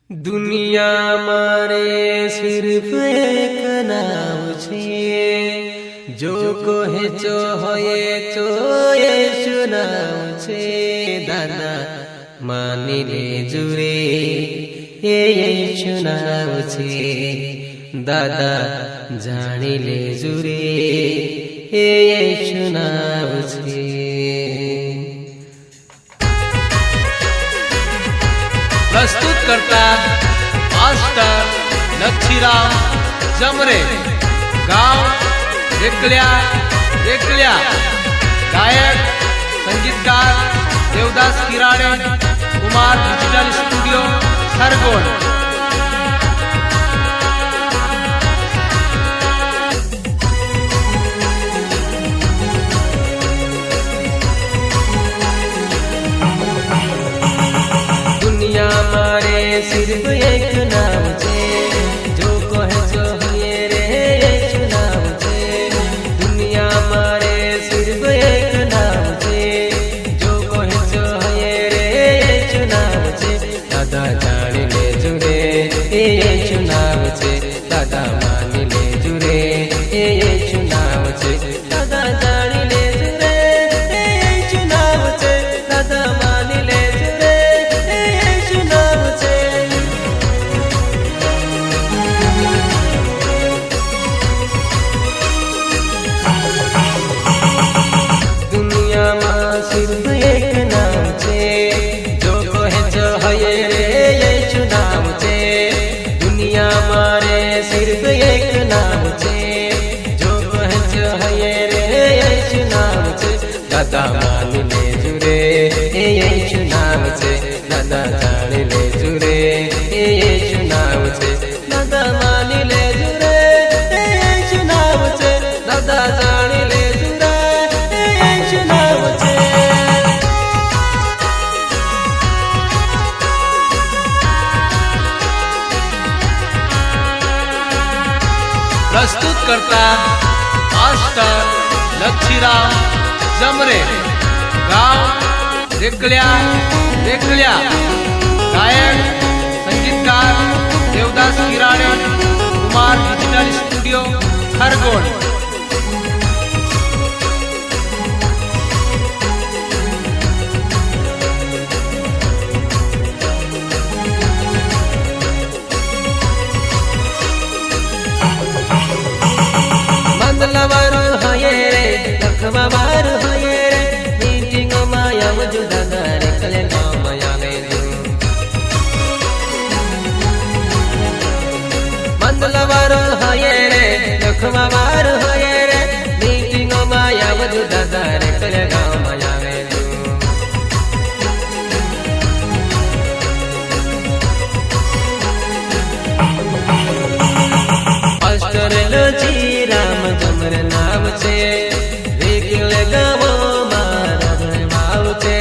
दुनिया मारे सिर्फ एक नाम छे, जो कोहे चो होये चो येशु नाम छे। दादा मानी ले जुरे ये येशु नाम छे, दादा जानी ले जुरे ये येशु नाम छे। प्रस्तुत करता मास्टर लक्षीराम जमरे, गांव रेकल्या रेकल्या। गायक संगीतकार देवदास किराड़े, कुमार डिजिटल स्टूडियो खरगोन। दुनिया मारे सिर्फ एक नाम छे, जो कहे जो होये रे येशु नाम छे। दुनिया मारे सिर्फ एक नाम छे, जो कहे जो होये रे येशु नाम छे। दादा जानी ले जुरे येशु नाम छे, दादा मानी ले जुरे येशु नाम छे। दादा जानी ले जुरे येशु नाम छे, दादा मानी ले जुरे येशु नाम छे। दुनिया में सिर्फ एक नाम छे, जो कहे जो होये रे येशु नाम छे। दुनिया मारे सिर्फ एक नाम छे, जो कहे जो होये रे येशु नाम छे। दादा मानी ले जुरे येशु नाम छे, दादा जानी ले जुरे येशु नाम छे। दादा मानी ले जुरे येशु नाम छे, दादा जानी ले जुरे येशु नाम छे। प्रस्तुत करता मास्टर लक्षीराम जमरे, गांव रेकल्या रेकल्या। गायक संगीतकार देवदास किराड़े, कुमार डिजिटल स्टूडियो खरगोन। मंदलवार होये रे लखवार होये रे, मीटिंग माया मजुदा दारे कले माया गए। मंदलवार होये रे लखवार होये रे, मीटिंग माया मजुदा दारे कले माया गए। पास्टर लक्षीराम जमरे नाम छे, रेकले गाँव मारा भाव छे।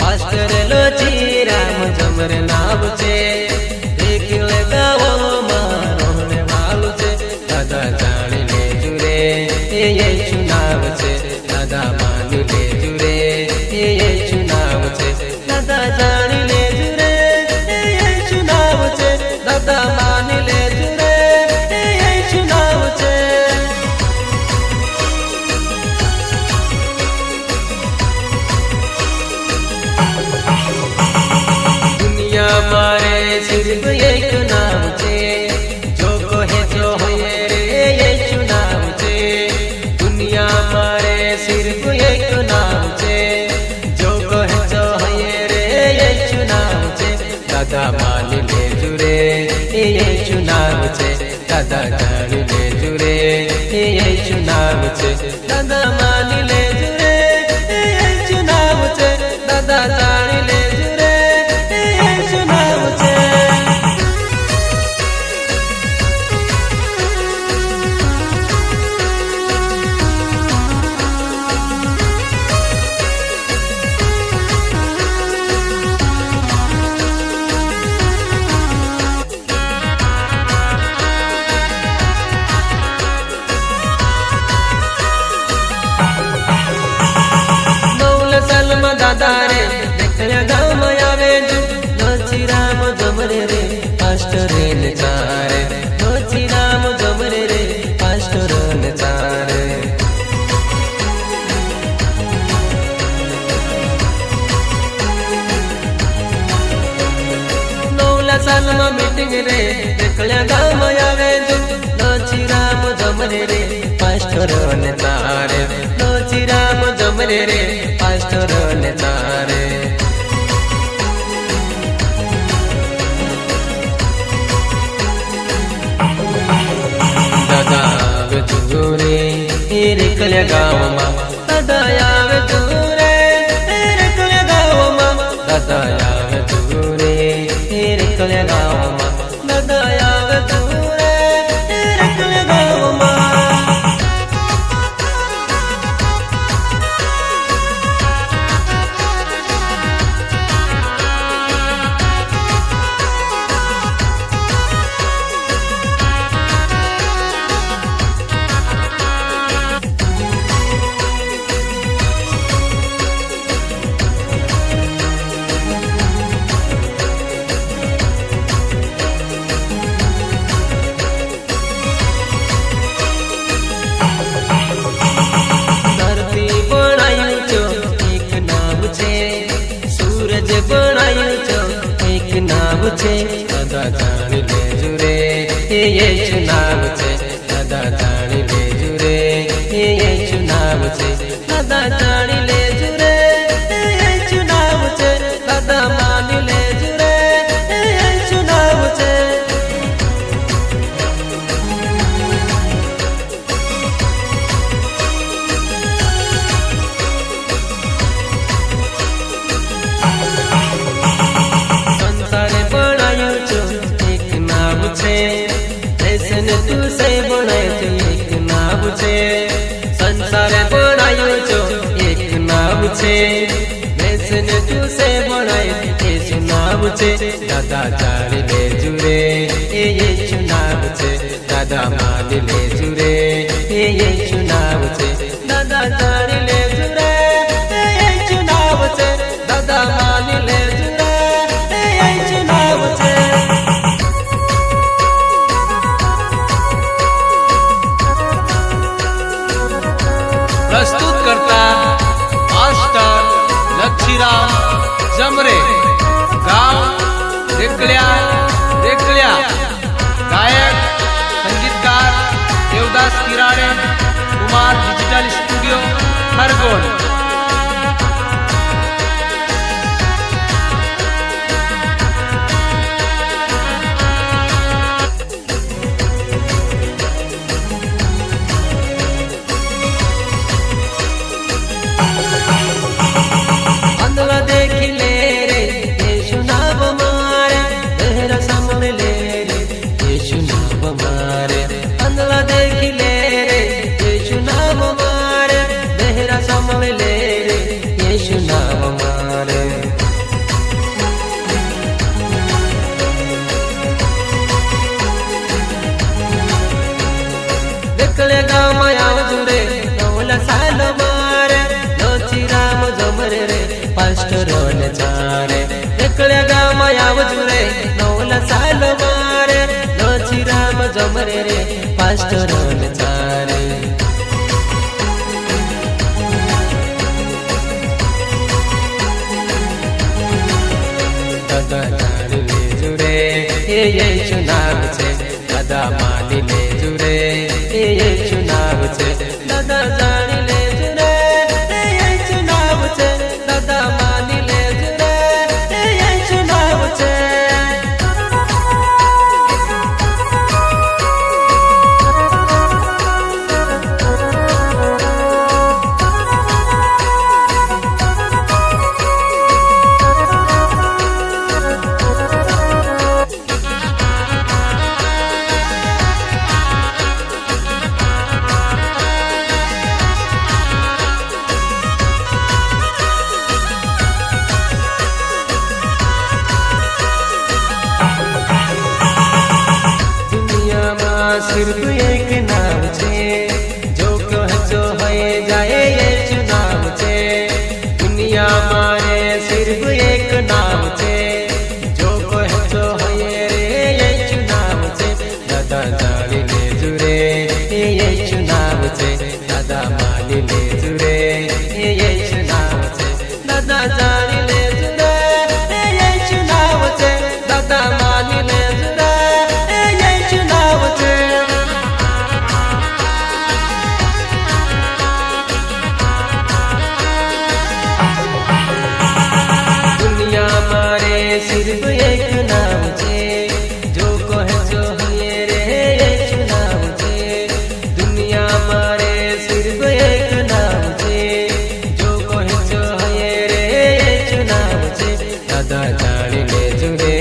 पास्टर लक्षीराम जमरे नाम छे, रेकले गाँव मारा भाव छे। दादा जानी ले जुरे येशु नाम छे, दादा मानी ले जुरे येशु नाम छे। दादा जानी ले जुरे येशु नाम छे, दादा मानी ले जुरे येशु नाम छे। दुनिया मारे सिर्फ एक नाम छे, जो कहे जो होये रे येशु नाम छे। दुनिया मारे सिर्फ एक नाम छे, जो कहे जो होये रे येशु नाम छे। दादा मानी ले जुरे येशु नाम छे, दादा जानी ले जुरे येशु नाम छे। दादा मानी ले जुरे येशु नाम छे, दादा जानी ले जुरे येशु नाम छे। सालमा मीटिंग रे देखल्या गाम आवे जो लोची राम जमरे रे पास्टर ने तारे लोची राम जमरे रे पास्टर ने तारे दादा आवे दूरे रेकल्या गावमा दादा आवे दूरे रेकल्या गावमा दादा आवे दूरे रेकल्या गावमा दादा आवे दूरे रेकल्या गावमा दादा जानी ले जुरे ये चुनाव छे दादा जानी ले जुरे ये चुनाव छे दादा जानी ले जुरे ये चुनाव छे दादा मानी ले जुरे ये चुनाव छे तू से बनाए तो एक नाव छे संसार बनायो जो एक नाव छे वैसन तू से बनाए एक नाव छे दादा जानी ले जुरे ये चुनाव छे दादा मान ले जुरे ये चुनाव छे दादा जानी ले जुरे ये चुनाव छे दादा मान ले जुरे ये चुनाव छे प्रस्तुत करता मास्टर लक्षीराम जमरे गांव रेकल्या रेकल्या गायक संगीतकार Devdas Kirade Kumar digital studio Khargone pastor ने चारे एकल्या गाम आव जुरे नवला साल मारे लोची राम जमरे रे पास्टर ने चारे दादा जानी ले जुरे ये चुनाव छे दादा मानी ले जुरे ये चुनाव छे दादा जानी ले जुरे ये चुनाव छे दादा मानी ले जुरे ये चुनाव छे सिर्फ एक नाम छे जो कहचो है जाए ये चुनाव छे दुनिया मारे सिर्फ एक नाम छे जो कहचो है रे ये चुनाव छे दादा जानी ले जुरे ये चुनाव छे दादा मानी ले जुरे ये चुनाव छे दादा जानी ले जुरे ये चुनाव छे दादा मानी नाम छे जो कहे जो हुए रे एक नाम छे दुनिया मारे सिर्फ एक नाम छे जो कहे जो हुए रे एक नाम छे दादा जानी ले जुरे